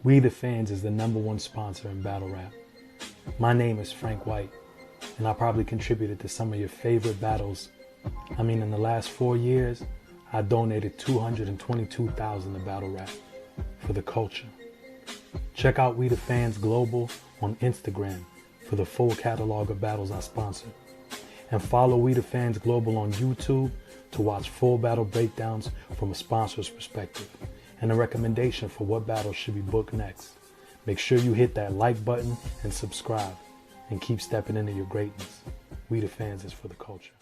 We the Fans is the #1 sponsor in battle rap. My name is Frank White, and I probably contributed to some of your favorite battles. I mean, in the last 4 years, I donated $222,000 to battle rap for the culture. Check out We the Fans Global on Instagram for the full catalog of battles I sponsor. And follow We the Fans Global on YouTube to watch full battle breakdowns from a sponsor's perspective and a recommendation for what battles should be booked next. Make sure you hit that like button and subscribe and keep stepping into your greatness. We the Fans is for the culture.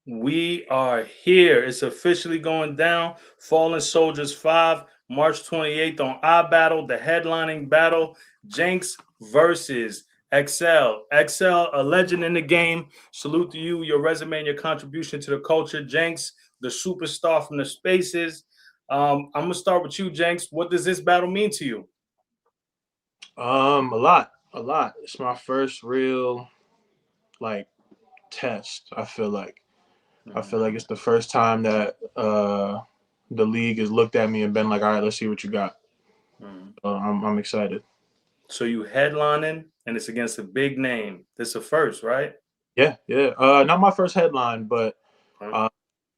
We are here. It's officially going down. Fallen Soldiers 5, March 28th on iBattle, the headlining battle. Jenks versus Xcel. Xcel, a legend in the game. Salute to you, your resume, and your contribution to the culture. Jenks, the superstar from the spaces. I'm going to start with you, Jenks. What does this battle mean to you? A lot. It's my first real like test. I feel like it's the first time that the league has looked at me and been like, all right, let's see what you got. I'm excited. So you headlining, and it's against a big name. This is a first, right? Yeah. Not my first headline, but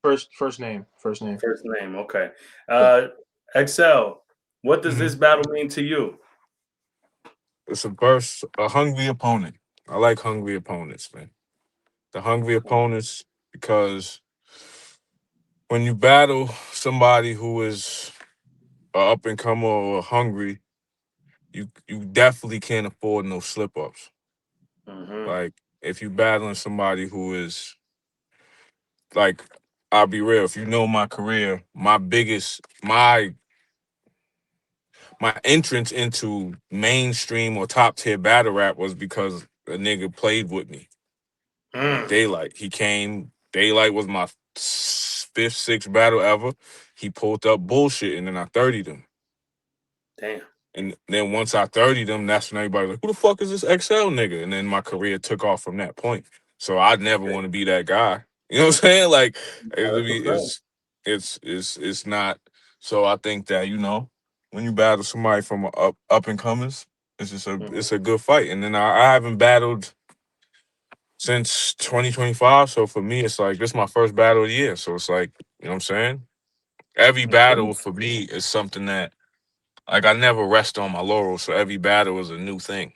first name. First name, okay. Xcel, what does this battle mean to you? It's a hungry opponent. I like hungry opponents, man. The hungry opponents, because when you battle somebody who is a up and comer or hungry, you definitely can't afford no slip ups. Like if you battling somebody who is like, I'll be real. If you know my career, my entrance into mainstream or top tier battle rap was because a nigga played with me. Daylight. He came. Daylight was my fifth, sixth battle ever. He pulled up bullshit, and then I 30'd him. Damn. And then once I 30'd him, that's when everybody was like, who the fuck is this Xcel nigga? And then my career took off from that point. So I'd never want to be that guy. You know what I'm saying? Like, it's not. So I think that, when you battle somebody from up and comers, it's a good fight. And then I haven't battled since 2025. So for me, it's like, this is my first battle of the year. So it's like, you know what I'm saying? Every battle for me is something that, like, I never rest on my laurels. So every battle is a new thing.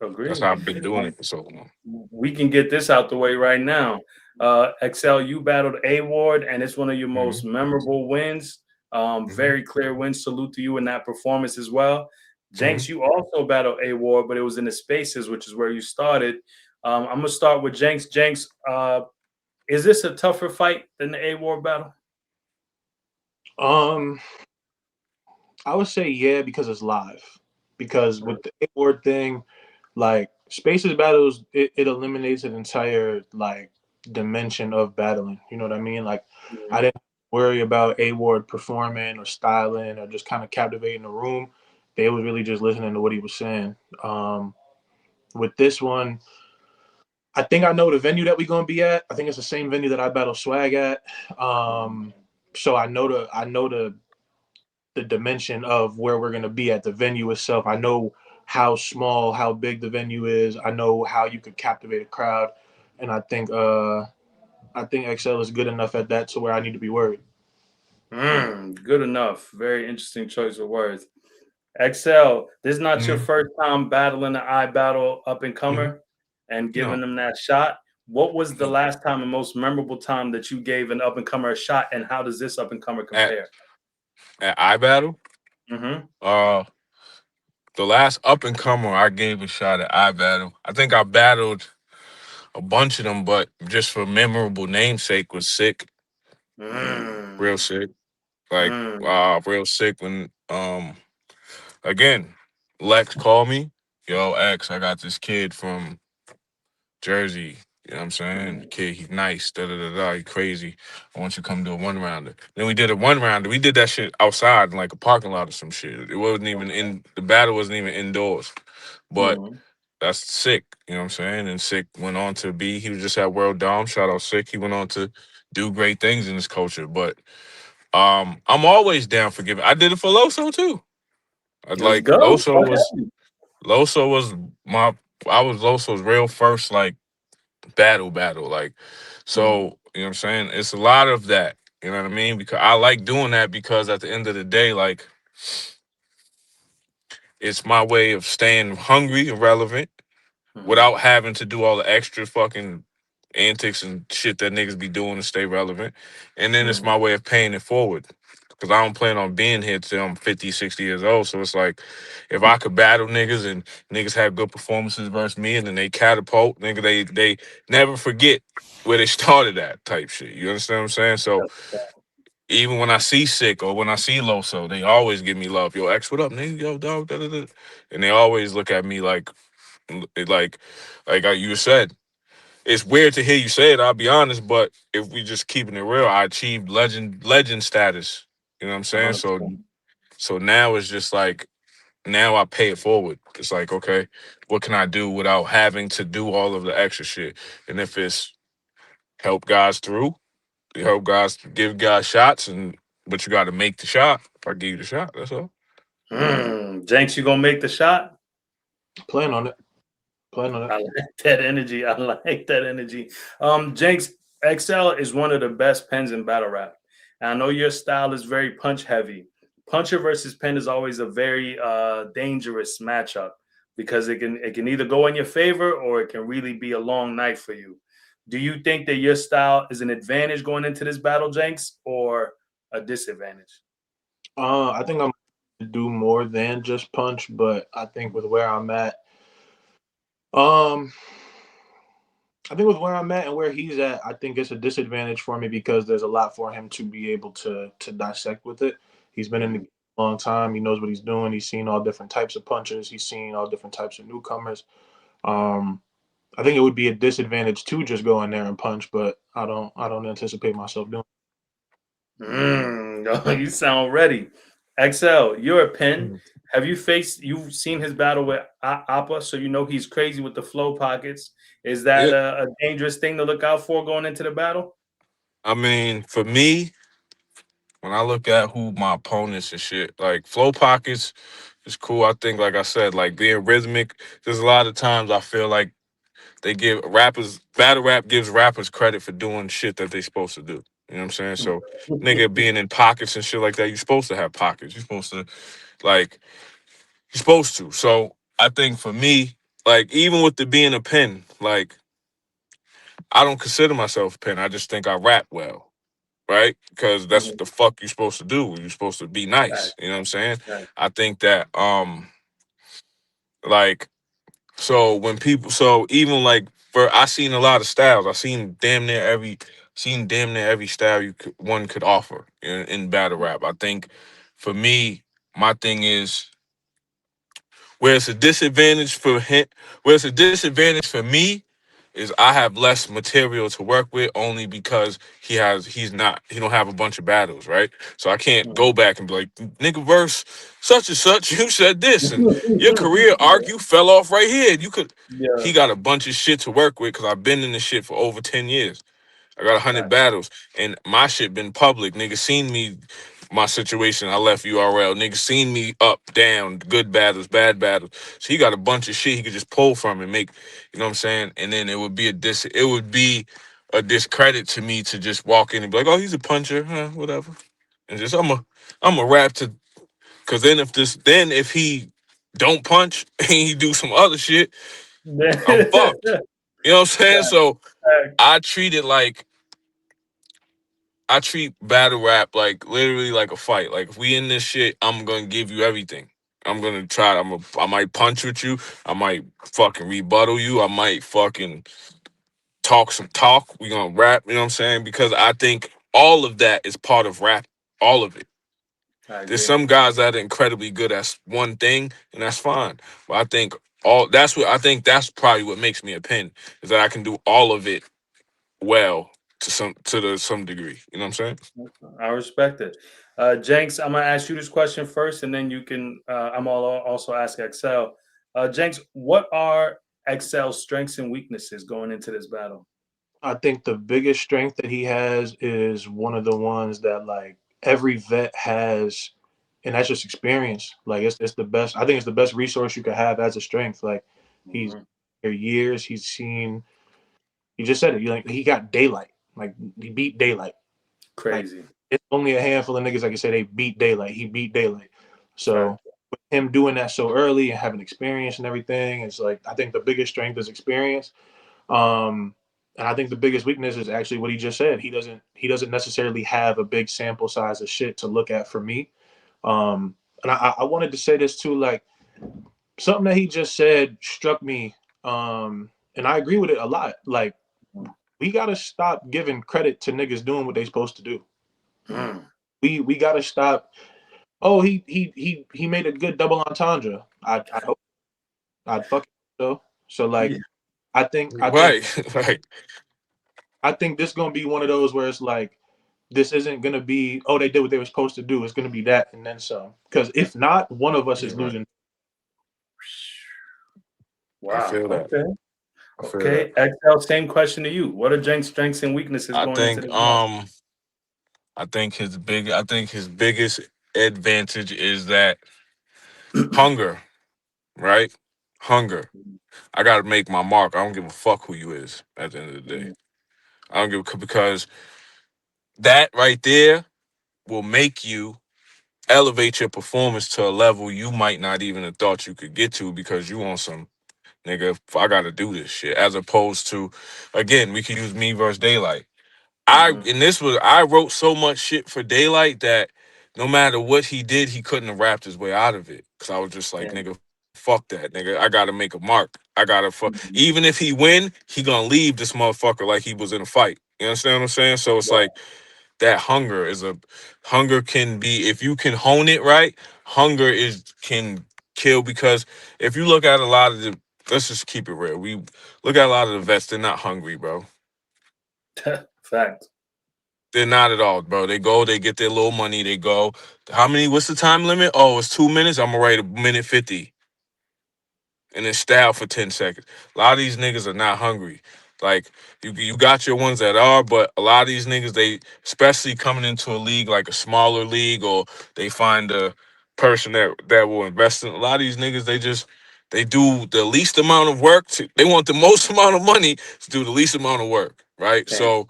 Agreed. That's how I've been doing it for so long. We can get this out the way right now. Xcel, you battled A Ward, and it's one of your most memorable wins. Very clear win. Salute to you in that performance as well. Jenks, you also battled A Ward, but it was in the spaces, which is where you started. I'm gonna start with Jenks. Jenks, is this a tougher fight than the A Ward battle? I would say yeah, because it's live. Because with the A-word thing, like spaces battles, it eliminates an entire like dimension of battling. You know what I mean? Like I didn't worry about A-ward performing or styling or just kind of captivating the room. They was really just listening to what he was saying. With this one, I think I know the venue that we're gonna be at. I think it's the same venue that I battle Swag at. So I know the dimension of where we're going to be at the venue itself. I know how small, how big the venue is. I know how you could captivate a crowd, and I think Xcel is good enough at that to where I need to be worried. Good enough. Very interesting choice of words. Xcel, this is not your first time battling the iBattle up and comer and giving them that shot. What was the last time and most memorable time that you gave an up and comer a shot, and how does this up and comer compare? At iBattle? The last up and comer I gave a shot at iBattle. I think I battled a bunch of them, but just for memorable namesake was Sick. Real Sick. Like real sick when again, Lex called me. Yo, X, I got this kid from Jersey. You know what I'm saying? Kid, he's nice. Da da da da. He crazy. I want you to come do a 1-rounder. Then we did a 1-rounder. We did that shit outside in like a parking lot or some shit. It wasn't even in the battle. Wasn't even indoors. But that's Sick. You know what I'm saying? And Sick went on to be. He was just at World Dom. Shout out Sick. He went on to do great things in this culture. But I'm always down for giving. I did it for Loso too. I'd Let's like go. Loso Go was ahead. Loso was my I was Loso's real first like battle. Like so, you know what I'm saying? It's a lot of that. You know what I mean? Because I like doing that because at the end of the day, like it's my way of staying hungry and relevant Mhm. without having to do all the extra fucking antics and shit that niggas be doing to stay relevant. And then it's Mhm. my way of paying it forward. Because I don't plan on being here till I'm 50, 60 years old. So it's like, if I could battle niggas and niggas have good performances versus me and then they catapult, nigga, they never forget where they started at type shit. You understand what I'm saying? So even when I see Sick or when I see Loso, they always give me love. Yo, X, what up, nigga? Yo, dog, da da da. And they always look at me like you said, it's weird to hear you say it. I'll be honest, but if we just keeping it real, I achieved legend status. You know what I'm saying? So 100%. so now it's just like now I pay it forward. It's like okay, what can I do without having to do all of the extra shit? And if it's help guys through, help guys give guys shots, and but you got to make the shot. If I give you the shot, that's all. Jenks, you gonna make the shot? Plan on it. Plan on it. I like that energy. I like that energy. Jenks, Xcel is one of the best pens in battle rap. And I know your style is very punch heavy. Puncher versus pen is always a very dangerous matchup because it can either go in your favor or it can really be a long night for you. Do you think that your style is an advantage going into this battle, Jenks, or a disadvantage? I think I'm gonna do more than just punch, but I think with where I'm at, um, I think with where I'm at and where he's at, I think it's a disadvantage for me because there's a lot for him to be able to dissect with it. He's been in the Mhm. game a long time. He knows what he's doing. He's seen all different types of punches. He's seen all different types of newcomers. Um, I think it would be a disadvantage to just go in there and punch, but I don't anticipate myself doing. You sound ready. XL, you're a pin. Mhm. You've seen his battle with Appa, so you know he's crazy with the flow pockets. Is that Yeah, a dangerous thing to look out for going into the battle? I mean, for me, when I look at who my opponents and shit, like flow pockets is cool. I think, like I said, like being rhythmic. There's a lot of times I feel like they give rappers battle rap gives rappers credit for doing shit that they supposed to do. You know what I'm saying? So nigga being in pockets and shit like that, you're supposed to have pockets. You're supposed to like you're supposed to. So I think for me, like even with the being a pen, like I don't consider myself a pen. I just think I rap well. Right? Because that's what Mhm. the fuck you're supposed to do. You're supposed to be nice. Right, You know what I'm saying? right. I think that like so when people so even like for I seen a lot of styles. I seen damn near every style one could offer in battle rap. I think for me, my thing is where it's a disadvantage for him, where it's a disadvantage for me is I have less material to work with only because he don't have a bunch of battles, right? So I can't Mhm. go back and be like, nigga verse such and such, you said this and your career arc you fell off right here. You could Yeah, he got a bunch of shit to work with because I've been in this shit for over 10 years. I got 100 right. battles, and my shit been public. Niggas seen me, my situation. I left URL. Niggas seen me up, down, good battles, bad battles. So he got a bunch of shit he could just pull from and make. You know what I'm saying? And then it would be a discredit to me to just walk in and be like, oh, he's a puncher, huh, whatever. And just I'm a rap to, cause then if he don't punch and he do some other shit, I'm fucked. You know what I'm saying? So Right. I treat it like I treat battle rap like literally like a fight. Like if we in this shit, I'm gonna give you everything. I'm gonna try. I might punch with you. I might fucking rebuttal you. I might fucking talk some talk. We gonna rap. You know what I'm saying? Because I think all of that is part of rap. All of it. I There's agree. some guys that are incredibly good at one thing, and that's fine. But I think all that's what I think that's probably what makes me a pen is that I can do all of it well to some degree. You know what I'm saying? I respect it. Jenks, I'm gonna ask you this question first, and then you can. I'm all also ask Excel. Jenks, what are Excel's strengths and weaknesses going into this battle? I think the biggest strength that he has is one of the ones that like every vet has, and that's just experience. Like it's the best. I think it's the best resource you could have as a strength. Like he's Mhm. for years. He's seen. He just said it. Like he got daylight. Like he beat daylight. Like Crazy. it's only a handful of niggas I can say they beat daylight. He beat daylight. So Fact. with him doing that so early and having experience and everything, it's like I think the biggest strength is experience. Um, and I think the biggest weakness is actually what he just said. He doesn't necessarily have a big sample size of shit to look at for me. And I wanted to say this too, like something that he just said struck me. And I agree with it a lot. Like we gotta stop giving credit to niggas doing what they supposed to do. Mm. We gotta stop. Oh, he made a good double entendre. I hope I'd fucking so. So like Yeah. I think I think Right, right. I think this gonna be one of those where it's like this isn't gonna be, oh, they did what they were supposed to do. It's gonna be that and then some. Because if not, one of us Yeah, is right. losing. I Wow. feel that. Okay. I feel that. Okay. Xcel, same question to you. What are Jenks' strengths and weaknesses I going into think this match? I think his biggest advantage is that hunger, right? Hunger. I gotta make my mark. I don't give a fuck who you is at the end of the day. Mhm. I don't give a because that right there will make you elevate your performance to a level you might not even have thought you could get to because you on some nigga, I gotta do this shit. As opposed to, again, we could use me versus daylight. Mhm. I wrote so much shit for daylight that no matter what he did, he couldn't have rapped his way out of it. Cause I was just like, Yeah. nigga, fuck that, nigga. I gotta make a mark. I gotta fuck. Mhm. Even if he win, he gonna leave this motherfucker like he was in a fight. You understand what I'm saying? So it's Yeah. like that hunger can be, if you can hone it right, hunger is can kill because if you look at a lot of the, let's just keep it real. We look at a lot of the vets, they're not hungry, bro. Fact. They're not at all, bro. They go, they get their little money, they go. How many, what's the time limit? Oh, it's 2 minutes. I'm gonna write a minute 50 and then style for 10 seconds. A lot of these niggas are not hungry. Like you got your ones that are, but a lot of these niggas, they especially coming into a league like a smaller league, or they find a person that will invest in. A lot of these niggas, they do the least amount of work. They want the most amount of money to do the least amount of work, right? Damn. So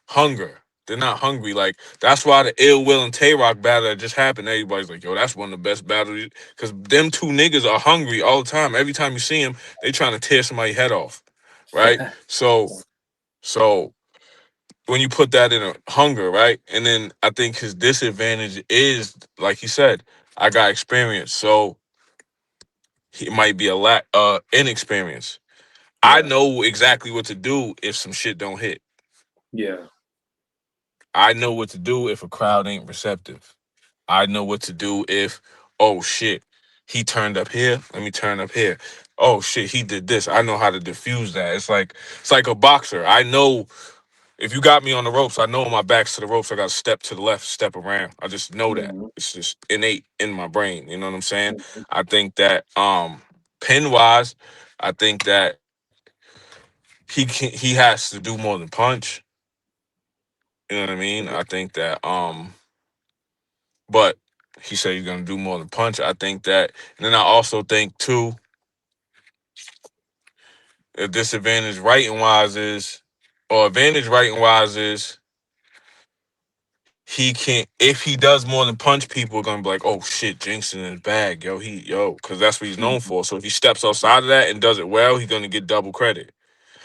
hunger. They're not hungry. Like that's why the Ill Will and Tay Rock battle that just happened. Everybody's like, "Yo, that's one of the best battles." Because them two niggas are hungry all the time. Every time you see them, they trying to tear somebody's head off, right? So when you put that in a hunger, right, and then I think his disadvantage is, like he said, I got experience, so he might be a lack inexperience. I Yeah. know exactly what to do if some shit don't hit. Yeah. I know what to do if a crowd ain't receptive. I know what to do if, oh shit, he turned up here. Let me turn up here. Oh shit, he did this. I know how to diffuse that. It's like a boxer. I know if you got me on the ropes, I know my back's to the ropes. I got to step to the left, step around. I just know that. Mhm. It's just innate in my brain. You know what I'm saying? Mhm. I think that pin wise, I think that he has to do more than punch. You know what I mean? I think that but he said he's gonna do more than punch. I think that, and then I also think too, a disadvantage writing wise is, or advantage writing wise is, he can't. If he does more than punch, people are gonna be like, "Oh shit, Jenks in his bag, because that's what he's known Mhm. for." So if he steps outside of that and does it well, he's gonna get double credit.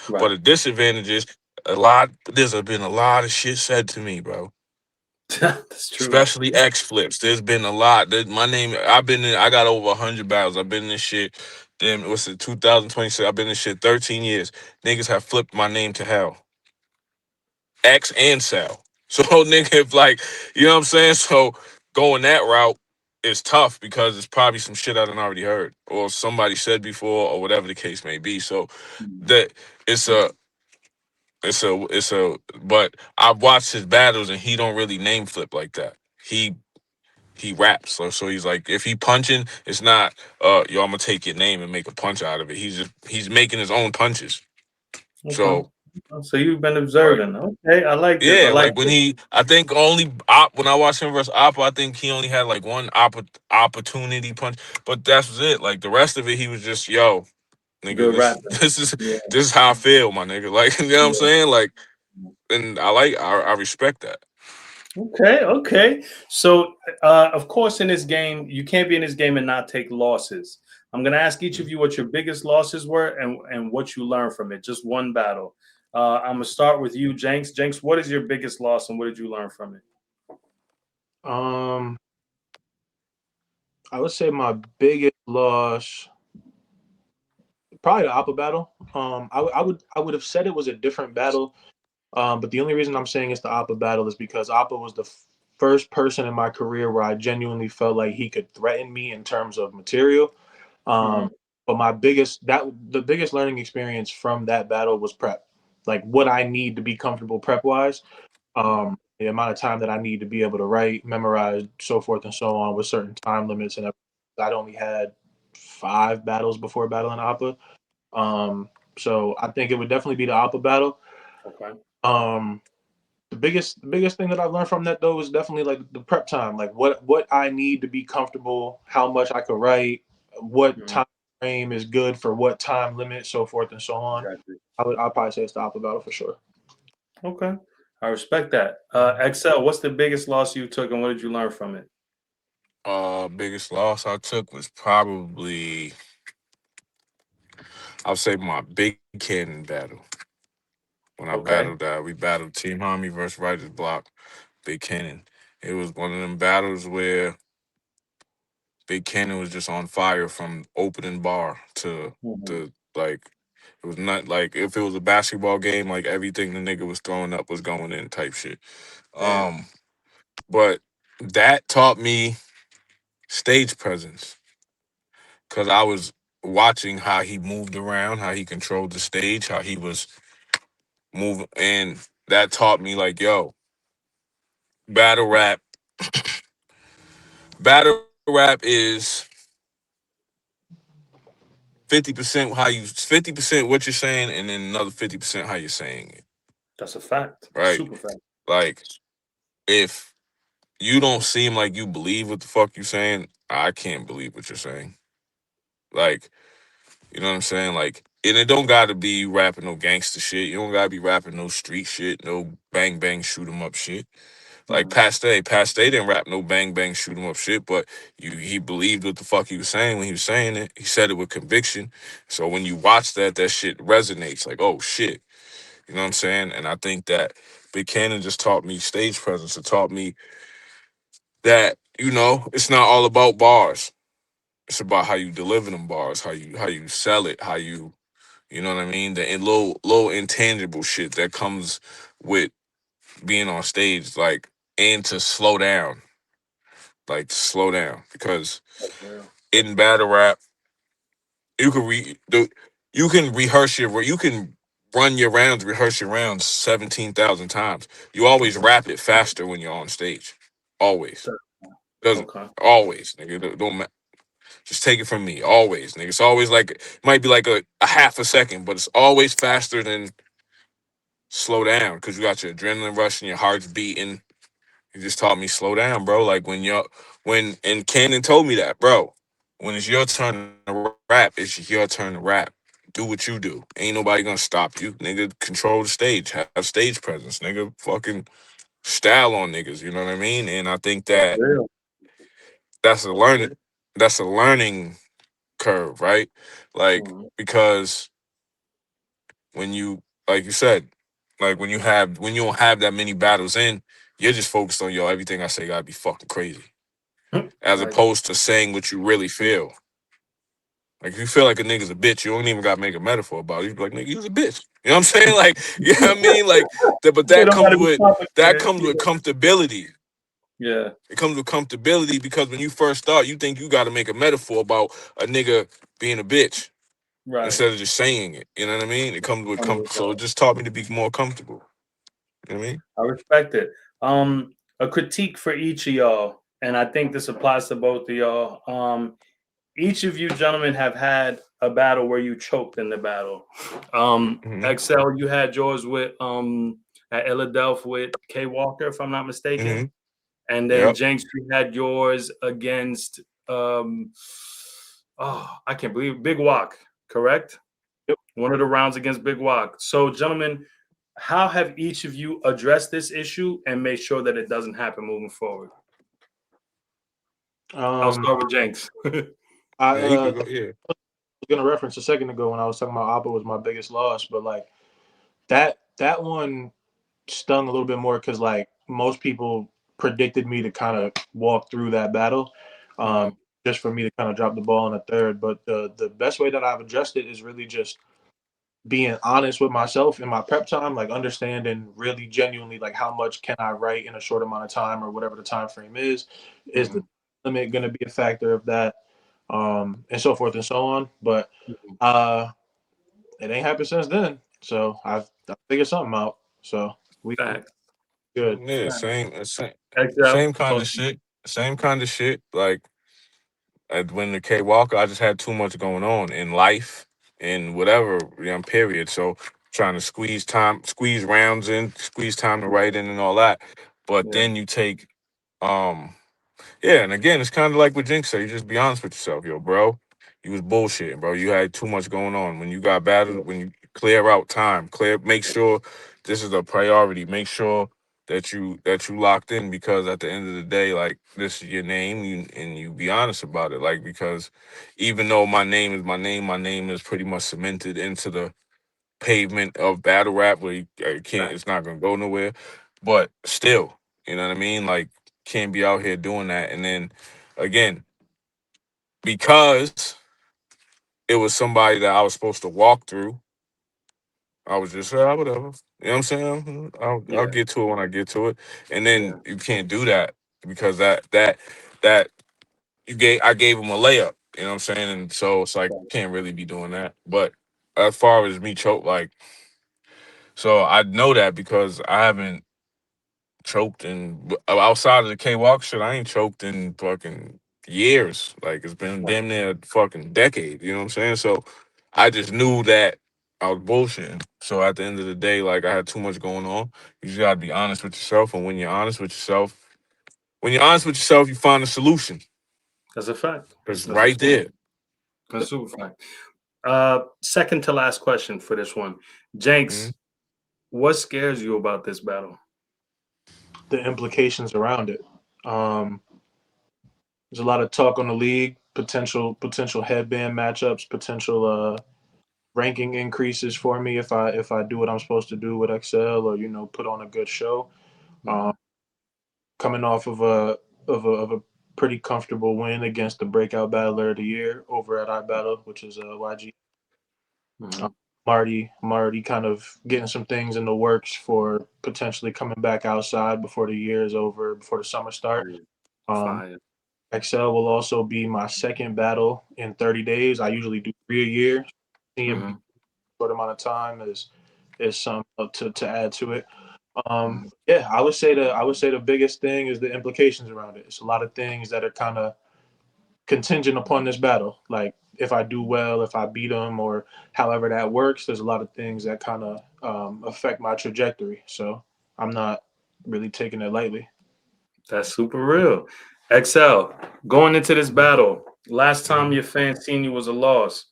But Right. a disadvantage is a lot. There's been a lot of shit said to me, bro. That's true. Especially X flips. There's been a lot. My name. I've been in. I got over 100 battles. I've been in this shit. Damn, what's it? 2026. I've been in this shit 13 years. Niggas have flipped my name to hell. X and Sal. So nigga, if like, you know what I'm saying. So going that route is tough because it's probably some shit I done already heard or somebody said before or whatever the case may be. So Mhm. that it's a. But I've watched his battles and he don't really name flip like that. He raps. So he's like, if he punching, it's not yo, I'm gonna take your name and make a punch out of it. He's making his own punches. Okay. So So you've been observing. Okay, I like this. I Yeah, like like when this. I think when I watched him versus Oppa, I think he only had like one opportunity punch, but that was it. Like the rest of it, he was just, yo, nigga, Good this rapping. this is Yeah, this is how I feel, my nigga. Like, you know what I'm yeah. saying? Like, and I respect that. Okay, okay. So, of course, in this game, you can't be in this game and not take losses. I'm going to ask each of you what your biggest losses were and what you learned from it. Just one battle. I'm going to start with you, Jenks. Jenks, what is your biggest loss and what did you learn from it? Um, I would say my biggest loss, probably the Appa battle. I would have said it was a different battle. But the only reason I'm saying it's the Appa battle is because Appa was the first person in my career where I genuinely felt like he could threaten me in terms of material. Mhm. But the biggest learning experience from that battle was prep, like what I need to be comfortable prep wise, the amount of time that I need to be able to write, memorize, so forth and so on, with certain time limits and everything. I'd only had 5 battles before battling Appa, so I think it would definitely be the Appa battle. Okay. Um, the biggest thing that I've learned from that though is definitely like the prep time, like what I need to be comfortable, how much I could write, what Mhm. time frame is good for what time limit, so forth and so on. Gotcha. I'd probably say it's the Appa battle for sure. Okay. I respect that. Xcel, what's the biggest loss you took and what did you learn from it? Biggest loss I took was probably, I'll say, my big cannon battle. When I Okay. battled we battled Team Homie versus Writer's Block, Big Cannon. It was one of them battles where Big Cannon was just on fire from opening bar to Mhm. the, like, it was not like if it was a basketball game, like everything the nigga was throwing up was going in type shit. Damn. Um, but that taught me stage presence because I was watching how he moved around, how he controlled the stage, how he was moving, and that taught me like, yo, battle rap, battle rap is 50% what you're saying, and then another 50% how you're saying it, That's a fact. right? Super fact. Like if you don't seem like you believe what the fuck you saying, I can't believe what you're saying. Like, you know what I'm saying? Like, and it don't gotta be rapping no gangster shit. You don't gotta be rapping no street shit, no bang bang shoot 'em up shit. Like Mhm. Paste didn't rap no bang bang shoot 'em up shit, but he believed what the fuck he was saying when he was saying it. He said it with conviction. So when you watch that, that shit resonates. Like, oh shit, you know what I'm saying? And I think that Big Cannon just taught me stage presence. It taught me that, it's not all about bars. It's about how you deliver them bars, how you sell it, how you know what I mean? The little intangible shit that comes with being on stage, like, and to slow down, like to slow down, because That's real. in battle rap, you can you can you can run your rounds, rehearse your rounds 17,000 times. You always rap it faster when you're on stage, always. Doesn't Okay. always, nigga. Don't just take it from me, always, nigga. It's always like it might be like a half a second, but it's always faster than slow down because you got your adrenaline rushing, your heart's beating. You just taught me slow down, bro. Like and Cannon told me that, bro. When it's your turn to rap, it's your turn to rap. Do what you do. Ain't nobody gonna stop you, nigga. Control the stage, have stage presence, nigga. Fucking style on niggas. You know what I mean? And I think That's that real. that's a learning. That's a learning curve, right? Like Mhm. because when you, like you said, like when you don't have that many battles in, you're just focused on, yo, everything I say gotta be fucking crazy, as Right. opposed to saying what you really feel. Like if you feel like a nigga's a bitch, you don't even gotta make a metaphor about it. You be like, nigga, he's a bitch. You know what I'm saying? Like, you know what I mean? Like that, but It don't gotta be that complicated. comes with comfortability. Yeah. It comes with comfortability because when you first start, you think you gotta make a metaphor about a nigga being a bitch Right. instead of just saying it. You know what I mean? It comes with so it 100%. just taught me to be more comfortable. You know what I mean? I respect it. A critique for each of y'all, and I think this applies to both of y'all. each of you gentlemen have had a battle where you choked in the battle. Hmm. Excel, you had yours with at Philadelphia with K Walker, if I'm not mistaken. Hmm. And then Yep. Jenks, you had yours against I can't believe Big Walk, correct? Yep. One of the rounds against Big Walk. So, gentlemen, how have each of you addressed this issue and made sure that it doesn't happen moving forward? I'll Um, start with Jenks. I Yeah, you could go. Yeah. was gonna reference a second ago when I was talking about Appa was my biggest loss, but like that one stung a little bit more because like most people predicted me to kind of walk through that battle, um, Mhm. just for me to kind of drop the ball in the third. But the best way that I've addressed it is really just being honest with myself in my prep time, like understanding really genuinely like how much can I write in a short amount of time or whatever the time frame is. Is the Mhm. limit going to be a factor of that, and so forth and so on. But Mhm. uh, it ain't happened since then. So I figured something out. So we Fact. good. Yeah. Fact. Same. Excel, Same kind talk of to me. shit. Same kind of shit. Like when the K Walker, I just had too much going on in life and whatever, period. So trying to squeeze rounds in, squeeze time to write in and all that. But Yeah. then you take, um, yeah, and again, it's kind of like what Jinx said. You just be honest with yourself, yo, bro. You was bullshitting, bro. You had too much going on. When you got battled, when you clear out time, make sure this is a priority. Make sure that you locked in because at the end of the day, like this is your name, and you be honest about it. Like because even though my name is my name is pretty much cemented into the pavement of battle rap where you can't, Fact. it's not gonna go nowhere. But still, you know what I mean? Like can't be out here doing that. And then again, because it was somebody that I was supposed to walk through, I was just whatever. You know what I'm saying? I'll Yeah. get to it when I get to it. And Yeah. then you can't do that because that I gave him a layup. You know what I'm saying? And so it's like Fact. can't really be doing that. But as far as me choke, like so I know that because I haven't choked in outside of the K Walk shit. I ain't choked in fucking years. Like it's been Fact. damn near a fucking decade. You know what I'm saying? So I just knew that I was bullshitting. So at the end of the day, like I had too much going on. You just gotta be honest with yourself. And when you're honest with yourself, you find a solution. That's a fact. It's That's a right super, there. that's a super fact. Second to last question for this one. Mhm. Jenks, what scares you about this battle? The implications around it. Um, there's a lot of talk on the league, potential headband matchups, potential ranking increases for me if I do what I'm supposed to do with Excel or put on a good show. Um, Mhm. coming off of a pretty comfortable win against the breakout battler of the year over at iBattle, which is YG. Uh, Mhm. Marty kind of getting some things in the works for potentially coming back outside before the year is over, before the summer start. Fire. Um, Fire. Excel will also be my second battle in 30 days. I usually do 3 a year. Seeing Mhm. short amount of time is some to add to it. Mhm. Yeah, I would say the biggest thing is the implications around it. It's a lot of things that are kind of contingent upon this battle. Like if I do well, if I beat them, or however that works, there's a lot of things that kind of affect my trajectory. So I'm not really taking it lightly. That's super real. Excel, going into this battle, last time Mhm. your fans seen you was a loss.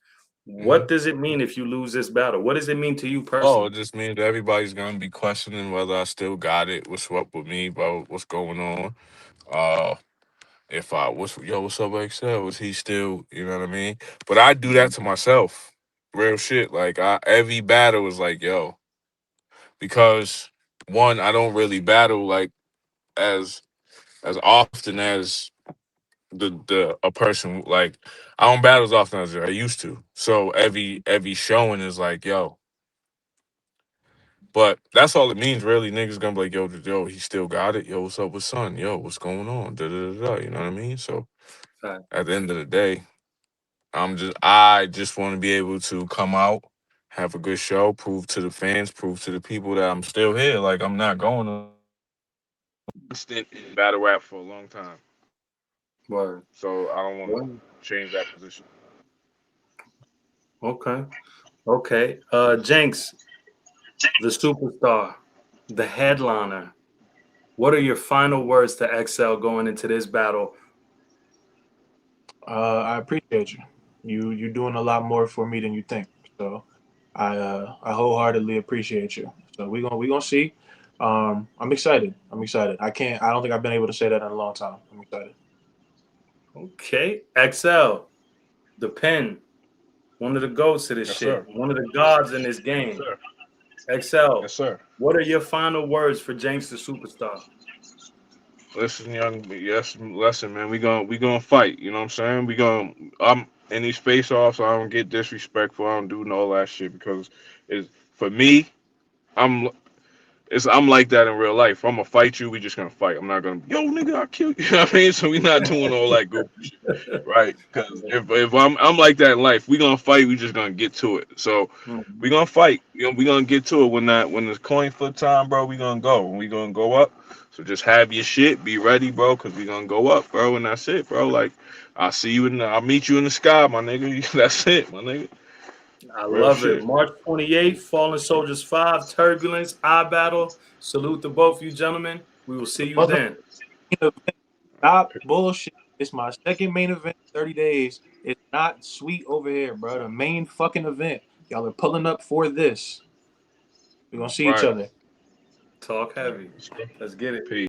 Mhm. What does it mean if you lose this battle? What does it mean to you Oh, it personally? just means everybody's gonna be questioning whether I still got it. What's up with me, bro? What's going on? Uh, if I what's up, Excel? Was he still, you know what I mean? But I do that Mhm. to myself, real shit. Like every battle is like, yo, because one, I don't really battle like as often as the a person like I don't battle as often as I used to. So every showing is like, yo. But that's all it means, really. Niggas gonna be like, yo, he still got it. Yo, what's up with son? Yo, what's going on? Da da da da. You know what I mean? So Fact. at the end of the day, I just want to be able to come out, have a good show, prove to the fans, prove to the people that I'm still here. Like I'm not going to stint in battle rap for a long time. Word. So I don't want to. Word. change that position. Okay. Okay. Jenks, the superstar, the headliner. What are your final words to Xcel going into this battle? I appreciate you. You're doing a lot more for me than you think. So I wholeheartedly appreciate you. So we gonna see. I'm excited. I'm excited. I don't think I've been able to say that in a long time. I'm excited. Okay. Xcel, the pen, one of the goats of this Yes, shit, sir. one of the gods in this Yes, game. sir. Xcel, Yes, sir. what are your final words for Jenks the superstar? Listen, young, yes, listen, man. We gonna fight. You know what I'm saying? I'm in these face offs. I don't get disrespectful. I don't do all that shit because it's for me. I'm I'm like that in real life. If I'm gonna fight you, we just gonna fight. I'm not gonna, yo, nigga, I'll kill you. You know what I mean? So we not doing all that goofy shit, right? Because if I'm like that in life, we gonna fight. We just gonna get to it. So Mhm. we gonna fight. You know, we gonna get to it when it's coin flip time, bro. We gonna go. We gonna go up. So just have your shit, be ready, bro, because we gonna go up, bro, and that's it, bro. Like I'll meet you in the sky, my nigga. That's it, my nigga. I Real love it. shit. March 28th, Fallen Soldiers 5, Turbulence, I Battle. Salute to both you gentlemen. We will see you Mother, then. stop bullshit. It's my second main event in 30 days. It's not sweet over here, bro. The main fucking event. Y'all are pulling up for this. We're gonna see each Right. other. Talk All right. heavy. Let's get it. Peace.